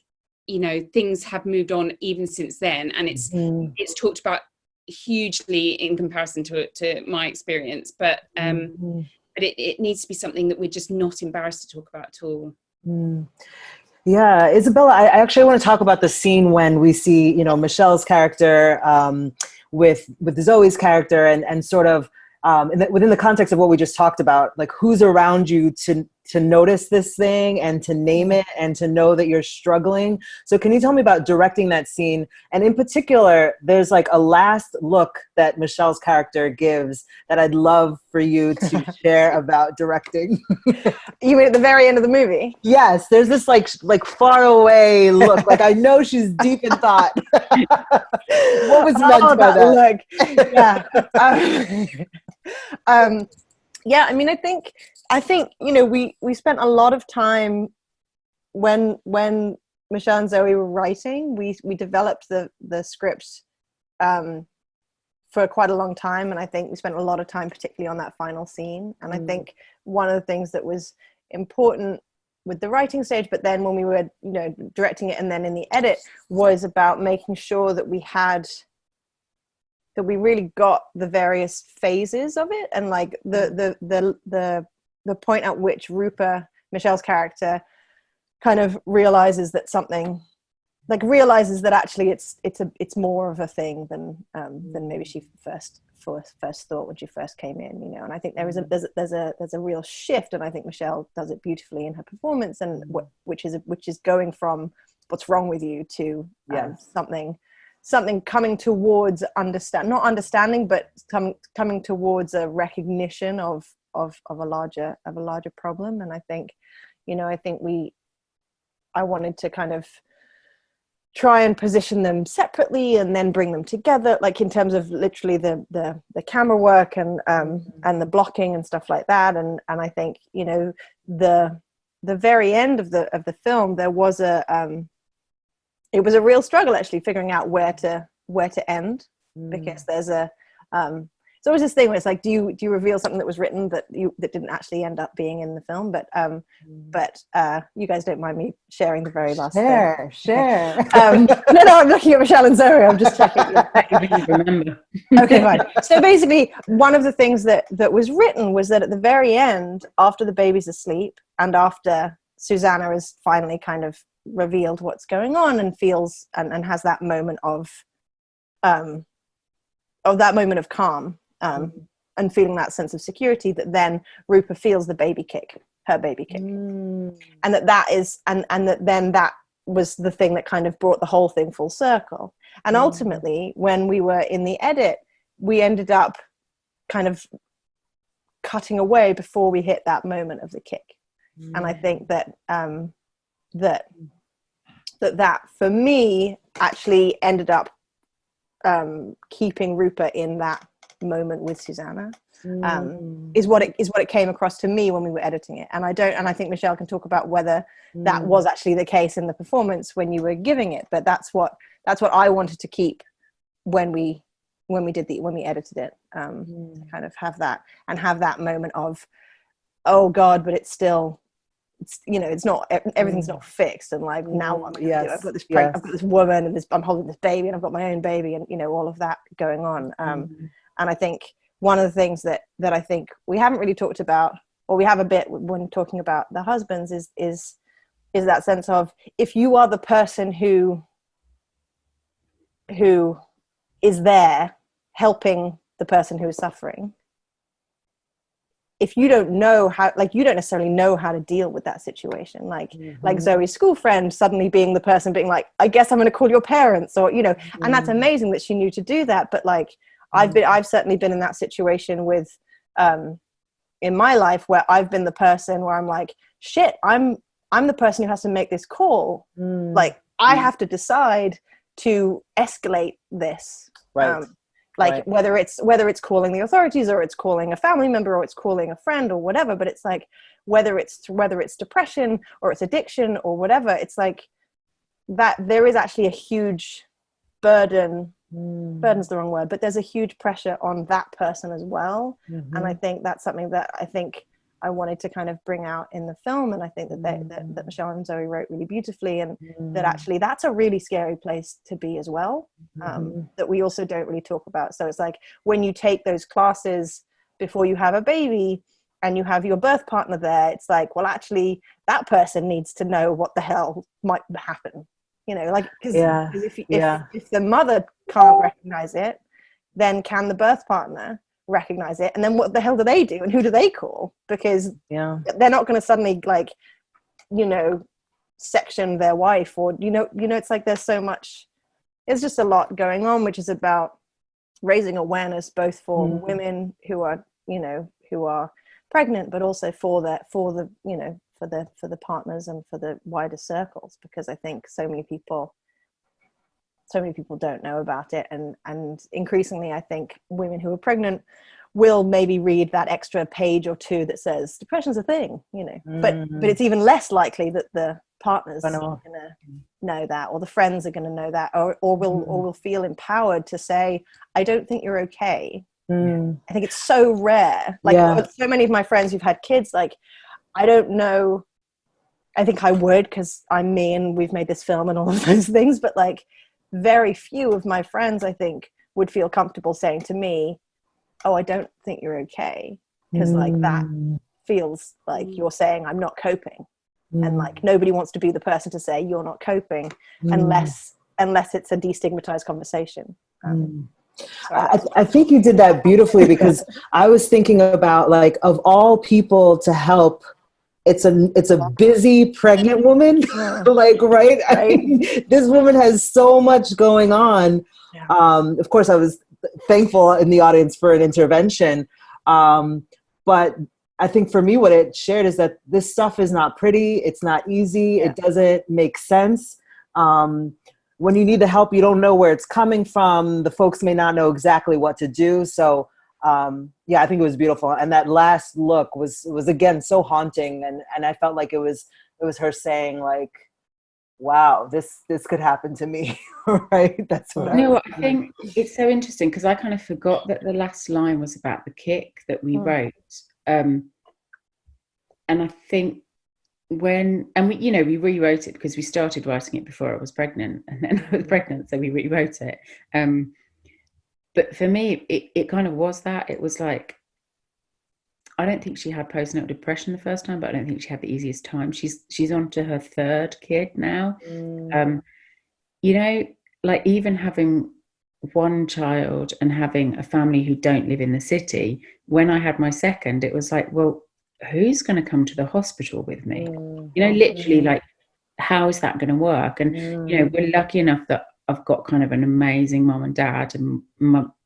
things have moved on even since then. And it's talked about hugely in comparison to my experience. But but it needs to be something that we're just not embarrassed to talk about at all. Yeah, Isabella, I actually want to talk about the scene when we see, you know, Michelle's character with Zoe's character, and sort of within the context of what we just talked about, like who's around you to notice this thing and to name it and to know that you're struggling. So can you tell me about directing that scene? And in particular, there's like a last look that Michelle's character gives that I'd love for you to share about directing. You mean at the very end of the movie? Yes, there's this like far away look. Like I know she's deep in thought. What was meant by that? Look. Yeah. Yeah, I mean, I think, you know, we spent a lot of time when Michelle and Zoe were writing, we developed the script for quite a long time. And I think we spent a lot of time, particularly on that final scene. And I think one of the things that was important with the writing stage, but then when we were, you know, directing it and then in the edit, was about making sure that we really got the various phases of it, and like the point at which Rupa, Michelle's character, kind of realizes that something, like realizes that actually it's more of a thing than maybe she first thought when she first came in, you know. And I think there's a real shift, and I think Michelle does it beautifully in her performance, and which is going from what's wrong with you to something coming towards not understanding, but coming towards a recognition of a larger problem. And I think, you know, I wanted to kind of try and position them separately and then bring them together, like in terms of literally the camera work and the blocking and stuff like that. And I think, you know, the very end of the film, there was it was a real struggle actually figuring out where to end, because there's it's always this thing where it's like, do you reveal something that was written that didn't actually end up being in the film? But you guys don't mind me sharing the very last thing? Sure. No, I'm looking at Michelle and Zoe. I'm just checking. Remember. Okay, fine. So basically, one of the things that was written was that at the very end, after the baby's asleep and after Susanna is finally kind of revealed what's going on and feels and has that moment of calm and feeling that sense of security, that then Rupa feels her baby kick, and that was the thing that kind of brought the whole thing full circle. And ultimately, when we were in the edit, we ended up kind of cutting away before we hit that moment of the kick. And I think that that for me actually ended up keeping Rupa in that moment with Susanna, is what it came across to me when we were editing it. And I think Michelle can talk about whether that was actually the case in the performance when you were giving it, but that's what I wanted to keep when we edited it, to kind of have that moment of, oh God, but it's still, you know, it's not, everything's not fixed, and like, now what am I gonna do? I've got this I've got this woman, and I'm holding this baby, and I've got my own baby, and you know, all of that going on. And I think one of the things that I think we haven't really talked about, or we have a bit when talking about the husbands, is that sense of, if you are the person who is there helping the person who is suffering, if you don't know how, like, you don't necessarily know how to deal with that situation, like Zoe's school friend suddenly being the person being like, I guess I'm going to call your parents, or, you know, and that's amazing that she knew to do that. But like, I've certainly been in that situation with, in my life, where I've been the person where I'm like, shit, I'm the person who has to make this call. Like, I have to decide to escalate this. Right. Whether it's calling the authorities, or it's calling a family member, or it's calling a friend, or whatever, but it's like, whether it's depression or it's addiction or whatever, it's like that there is actually a huge burden's the wrong word, but there's a huge pressure on that person as well. And I think that's something that I think I wanted to kind of bring out in the film, and I think that Michelle and Zoe wrote really beautifully, and that actually that's a really scary place to be as well, that we also don't really talk about. So it's like, when you take those classes before you have a baby, and you have your birth partner there, it's like, well, actually that person needs to know what the hell might happen, you know, like, because if the mother can't recognize it, then can the birth partner recognize it? And then what the hell do they do, and who do they call? Because they're not going to suddenly, like, you know, section their wife, or you know it's like there's so much, there's just a lot going on, which is about raising awareness both for women who are, you know, who are pregnant, but also for the you know, for the partners and for the wider circles, because I think so many people don't know about it, and increasingly I think women who are pregnant will maybe read that extra page or two that says depression's a thing, you know, but it's even less likely that the partners are going to know that, or the friends are going to know that, or will feel empowered to say, I don't think you're okay. I think it's so rare. Like so many of my friends who've had kids, like, I don't know, I think I would, because I'm me and we've made this film and all of those things, but like very few of my friends, I think, would feel comfortable saying to me, oh, I don't think you're okay, because like that feels like you're saying I'm not coping. And like nobody wants to be the person to say you're not coping unless it's a destigmatized conversation. I think you did that beautifully, because I was thinking about, like, of all people to help, it's a busy pregnant woman. Like, right? I mean, this woman has so much going on. Of course, I was thankful in the audience for an intervention. But I think for me, what it shared is that this stuff is not pretty. It's not easy. It doesn't make sense. When you need the help, you don't know where it's coming from. The folks may not know exactly what to do. So I think it was beautiful. And that last look was again, so haunting. And I felt like it was her saying, like, wow, this could happen to me. Right? That's what I think it's so interesting, because I kind of forgot that the last line was about the kick that we wrote. And I think we rewrote it because we started writing it before I was pregnant, and then I was pregnant, so we rewrote it. But for me, it kind of was that. It was like, I don't think she had postnatal depression the first time, but I don't think she had the easiest time. She's on to her third kid now. You know, like, even having one child and having a family who don't live in the city, when I had my second, it was like, well, who's going to come to the hospital with me? You know, literally, like, how is that going to work? And you know, we're lucky enough that I've got kind of an amazing mom and dad, and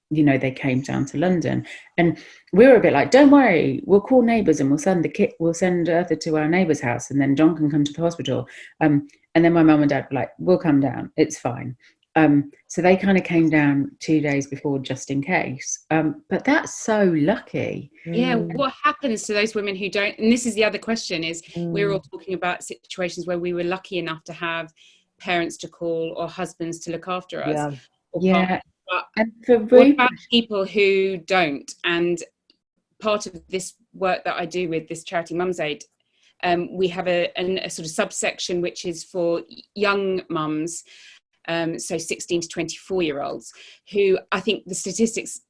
you know, they came down to London, and we were a bit like, don't worry, we'll call neighbours and we'll send Eartha to our neighbour's house, and then John can come to the hospital. And then my mum and dad were like, we'll come down, it's fine. So they kind of came down 2 days before, just in case. But that's so lucky. Yeah, what happens to those women who don't? And this is the other question, is we're all talking about situations where we were lucky enough to have parents to call or husbands to look after us. And for what about people who don't? And part of this work that I do with this charity Mum's Aid, we have a sort of subsection which is for young mums, so 16 to 24-year-olds, who, I think the statistics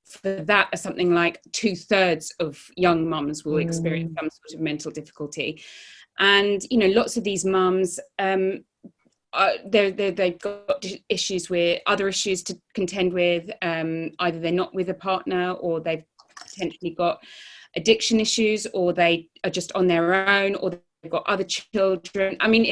for that are something like 2/3 of young mums will experience some sort of mental difficulty. And, you know, lots of these mums, they've got issues with other issues to contend with. Either they're not with a partner, or they've potentially got addiction issues, or they are just on their own, or they've got other children. I mean,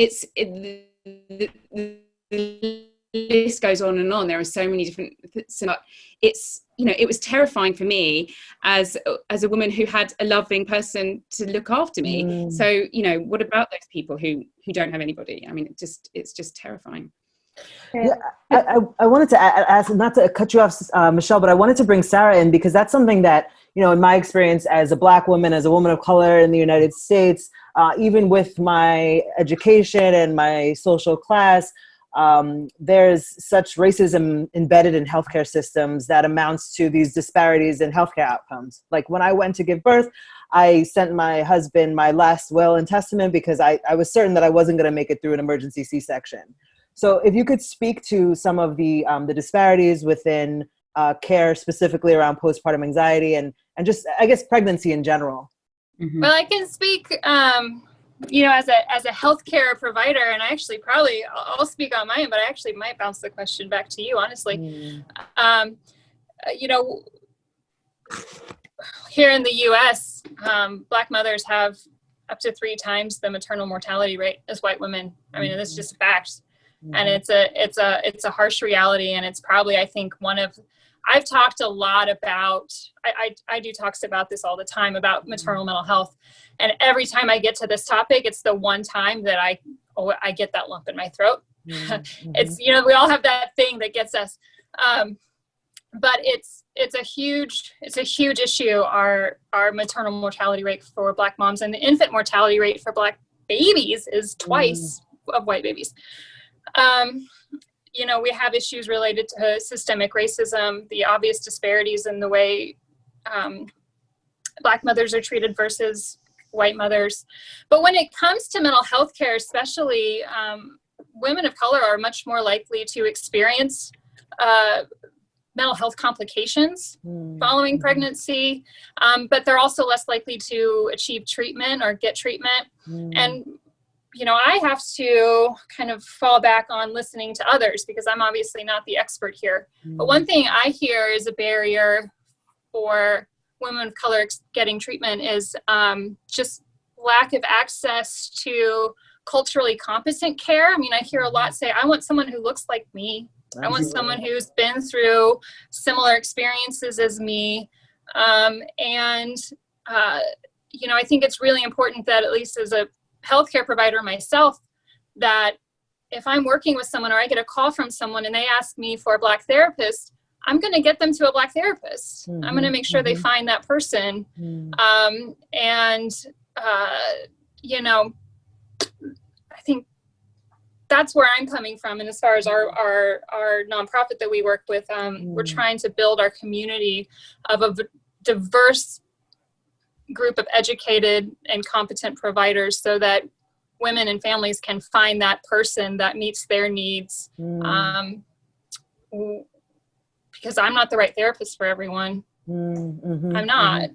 the list goes on and on. There are so many different. So it's, you know, it was terrifying for me as a woman who had a loving person to look after me. So, you know, what about those people who don't have anybody? I mean, it's just terrifying. Yeah, I wanted to ask, not to cut you off, Michelle, but I wanted to bring Sarah in, because that's something that, you know, in my experience as a Black woman, as a woman of color in the United States, even with my education and my social class, there's such racism embedded in healthcare systems that amounts to these disparities in healthcare outcomes. Like, when I went to give birth, I sent my husband my last will and testament because I was certain that I wasn't going to make it through an emergency C-section. So if you could speak to some of the disparities within care, specifically around postpartum anxiety and just, I guess, pregnancy in general. Mm-hmm. Well, I can speak, you know, as a healthcare provider, and I actually I'll speak on mine, but I actually might bounce the question back to you, honestly. You know, here in the U.S., Black mothers have up to 3 times the maternal mortality rate as white women. I mean, it's just facts, and it's a harsh reality, and it's probably, I think, I've talked a lot about, I do talks about this all the time about maternal mental health. And every time I get to this topic, it's the one time that I get that lump in my throat. It's, you know, we all have that thing that gets us. But it's a huge issue, our maternal mortality rate for Black moms, and the infant mortality rate for Black babies is twice of white babies. You know, we have issues related to systemic racism, the obvious disparities in the way Black mothers are treated versus white mothers. But when it comes to mental health care, especially, women of color are much more likely to experience mental health complications following pregnancy, but they're also less likely to achieve treatment or get treatment. And you know, I have to kind of fall back on listening to others because I'm obviously not the expert here. But one thing I hear is a barrier for women of color getting treatment is just lack of access to culturally competent care. I mean, I hear a lot say, I want someone who looks like me. I want someone who's been through similar experiences as me. You know, I think it's really important that, at least as a healthcare provider myself, that if I'm working with someone or I get a call from someone and they ask me for a Black therapist, I'm going to get them to a Black therapist. I'm going to make sure they find that person. You know, I think that's where I'm coming from. And as far as our nonprofit that we work with, we're trying to build our community of a diverse group of educated and competent providers so that women and families can find that person that meets their needs. Because I'm not the right therapist for everyone. I'm not.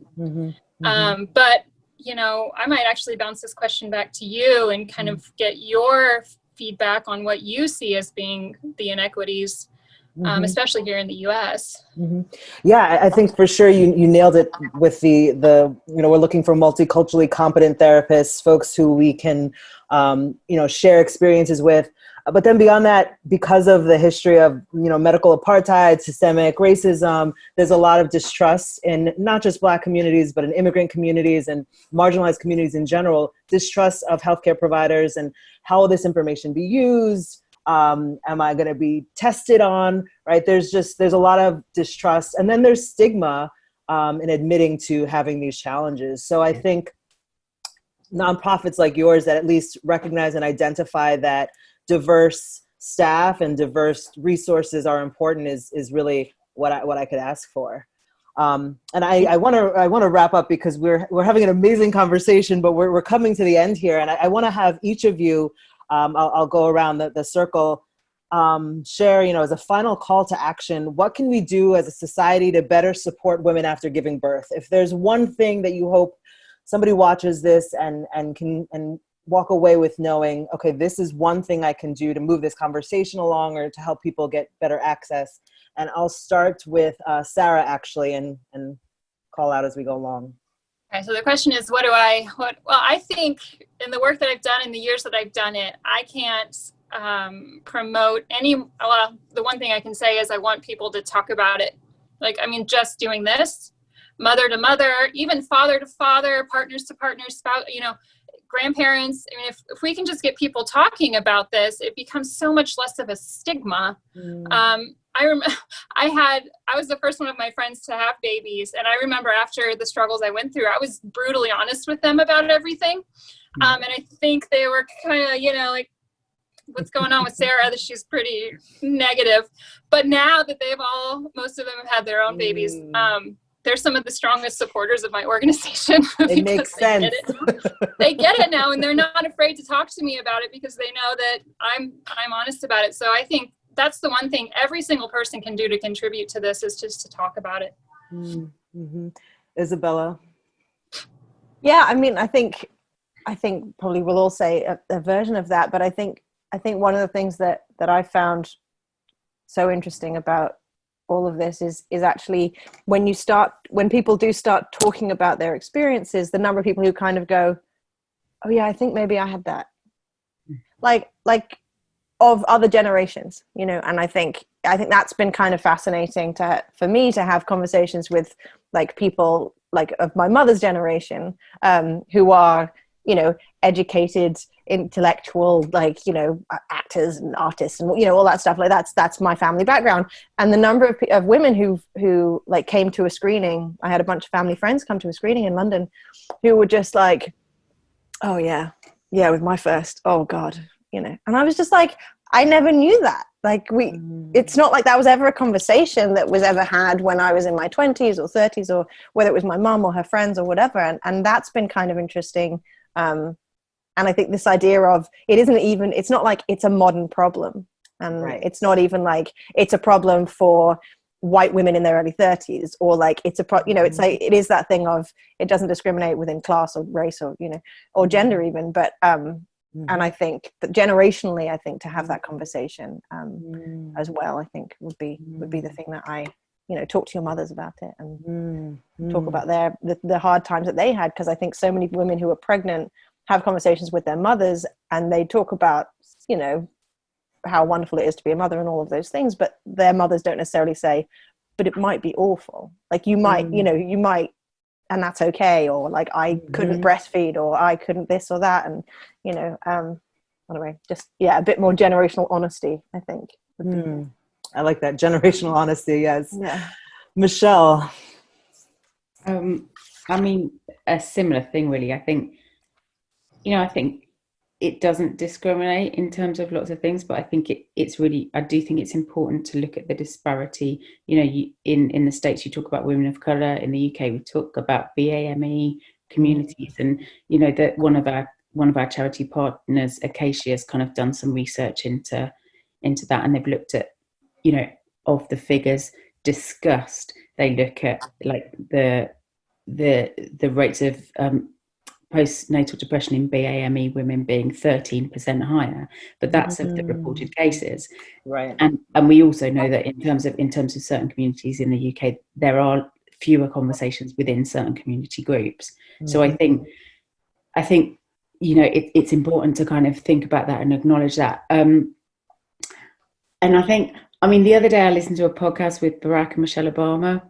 But, you know, I might actually bounce this question back to you and kind of get your feedback on what you see as being the inequities, especially here in the U.S. Yeah, I think for sure you nailed it with the you know, we're looking for multiculturally competent therapists, folks who we can you know, share experiences with. But then beyond that, because of the history of, you know, medical apartheid, systemic racism, there's a lot of distrust in not just Black communities, but in immigrant communities and marginalized communities in general, distrust of healthcare providers and how will this information be used? Am I going to be tested on, right? There's a lot of distrust. And then there's stigma in admitting to having these challenges. So I think nonprofits like yours that at least recognize and identify that diverse staff and diverse resources are important is really what I could ask for. And I want to wrap up because we're having an amazing conversation, but we're coming to the end here. And I want to have each of you, I'll go around the circle, share, you know, as a final call to action, what can we do as a society to better support women after giving birth? If there's one thing that you hope somebody watches this and can walk away with knowing, okay, this is one thing I can do to move this conversation along or to help people get better access. And I'll start with Sarah, actually, and call out as we go along. Okay, so the question is, well, I think in the work that I've done in the years that I've done it, I can't promote the one thing I can say is I want people to talk about it. Like, I mean, just doing this, mother to mother, even father to father, partners to partners, spouse, you know, grandparents. I mean, if we can just get people talking about this, it becomes so much less of a stigma. I was the first one of my friends to have babies. And I remember after the struggles I went through, I was brutally honest with them about everything. And I think they were kind of, you know, like, what's going on with Sarah, that she's pretty negative. But now that most of them have had their own babies, they're some of the strongest supporters of my organization. It makes sense. They get it now, and they're not afraid to talk to me about it because they know that I'm honest about it. So I think that's the one thing every single person can do to contribute to this is just to talk about it. Isabella. Yeah, I mean, I think probably we'll all say a version of that, but I think one of the things that I found so interesting about all of this is actually when people do start talking about their experiences, the number of people who kind of go, oh yeah, I think maybe I had that, like of other generations, you know. And I think that's been kind of fascinating for me to have conversations with like people like of my mother's generation, who are, you know, educated, intellectual, like, you know, actors and artists and, you know, all that stuff. Like that's my family background. And the number of women who like came to a screening, I had a bunch of family friends come to a screening in London who were just like, oh yeah, with my first, oh God, you know. And I was just like, I never knew that. Like it's not like that was ever a conversation that was ever had when I was in my 20s or 30s, or whether it was my mom or her friends or whatever. And that's been kind of interesting. And I think this idea of it's not like it's a modern problem. And right. It's not even like it's a problem for white women in their early 30s, or like it's you know, it's like, it is that thing of, it doesn't discriminate within class or race or, you know, or gender even. But, and I think that generationally, I think to have that conversation as well, I think would be the thing that I, you know, talk to your mothers about it and talk about the hard times that they had. Because I think so many women who are pregnant have conversations with their mothers, and they talk about, you know, how wonderful it is to be a mother and all of those things, but their mothers don't necessarily say, but it might be awful. Like you might, you know, you might, and that's okay. Or like, I couldn't breastfeed, or I couldn't this or that. And, you know, anyway, just, yeah, a bit more generational honesty, I think. I like that, generational honesty. Yes. Yeah. Michelle. I mean, a similar thing, really. I think, you know, I think it doesn't discriminate in terms of lots of things, but I think it's really, I do think it's important to look at the disparity. You know, in the States, you talk about women of colour. In the UK, we talk about BAME communities, and, you know, that one of our charity partners, Acacia, has kind of done some research into that, and they've looked at, you know, of the figures discussed, they look at like the rates of postnatal depression in BAME women being 13% higher, but that's of the reported cases, right? And we also know that in terms of certain communities in the UK, there are fewer conversations within certain community groups. So I think you know, it's important to kind of think about that and acknowledge that. And I think, I mean, the other day I listened to a podcast with Barack and Michelle Obama.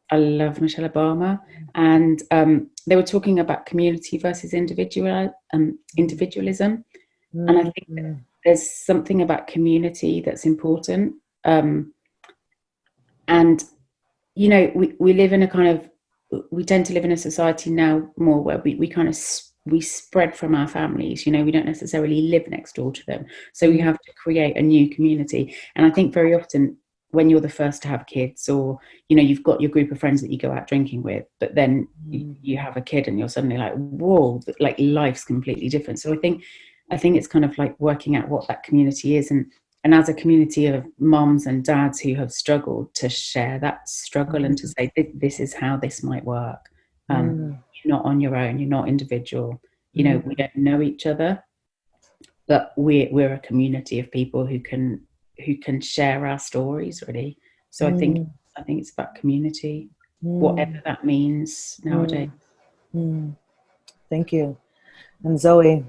I love Michelle Obama, and they were talking about community versus individualism, and I think that there's something about community that's important. And you know, we live in a kind of, we tend to live in a society now more where we kind of we spread from our families. You know, we don't necessarily live next door to them, so we have to create a new community. And I think very often, when you're the first to have kids, or, you know, you've got your group of friends that you go out drinking with, but then you have a kid and you're suddenly like, whoa, like life's completely different. So I think it's kind of like working out what that community is, and as a community of moms and dads who have struggled, to share that struggle and to say, this is how this might work. You're not on your own, you're not individual, you know, we don't know each other, but we're a community of people who can share our stories, really. So I think it's about community, whatever that means nowadays. Thank you. And Zoe?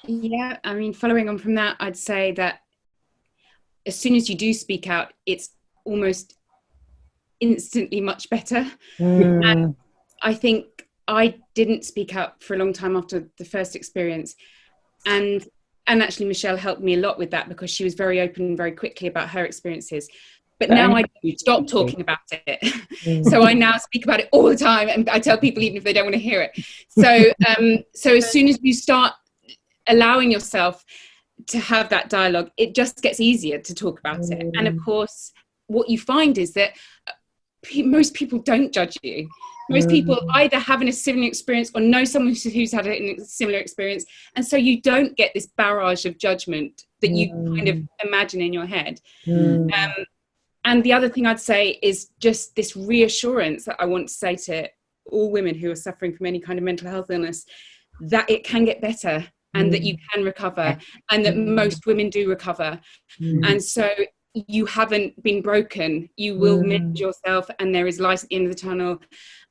Yeah, I mean, following on from that, I'd say that as soon as you do speak out, it's almost instantly much better. And I think I didn't speak out for a long time after the first experience, and actually Michelle helped me a lot with that, because she was very open very quickly about her experiences. But now I stop talking about it. So I now speak about it all the time, and I tell people even if they don't want to hear it. So as soon as you start allowing yourself to have that dialogue, it just gets easier to talk about it. And of course, what you find is that most people don't judge you. Most people either having a similar experience or know someone who's had a similar experience. And so you don't get this barrage of judgment that you kind of imagine in your head. And the other thing I'd say is just this reassurance that I want to say to all women who are suffering from any kind of mental health illness, that it can get better and that you can recover, and that most women do recover. And so you haven't been broken. You will mend yourself, and there is light at the end of the tunnel.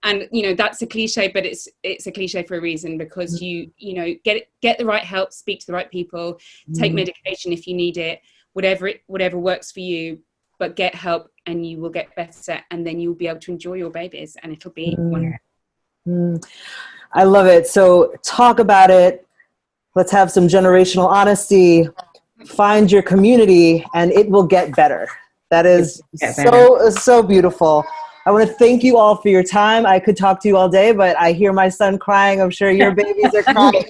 And you know, that's a cliche, but it's a cliche for a reason, because you know, get the right help, speak to the right people, take medication if you need it, whatever works for you, but get help and you will get better, and then you'll be able to enjoy your babies, and it'll be wonderful. I love it. So talk about it. Let's have some generational honesty. Find your community, and it will get better. That is so beautiful. I want to thank you all for your time. I could talk to you all day, but I hear my son crying. I'm sure your babies are crying.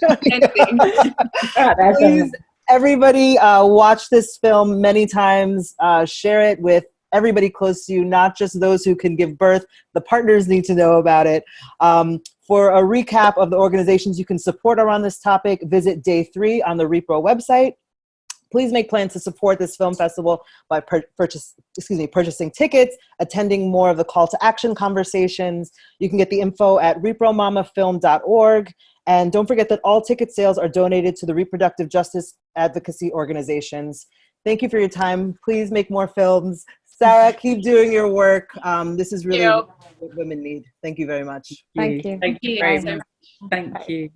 Please, everybody, watch this film many times. Share it with everybody close to you, not just those who can give birth. The partners need to know about it. For a recap of the organizations you can support around this topic, visit day 3 on the rePRO website. Please make plans to support this film festival by purchasing tickets, attending more of the call to action conversations. You can get the info at repromamafilm.org. And don't forget that all ticket sales are donated to the reproductive justice advocacy organizations. Thank you for your time. Please make more films. Sarah, keep doing your work. This is really what women need. Thank you very much. Thank you. Thank you very much. Thank you.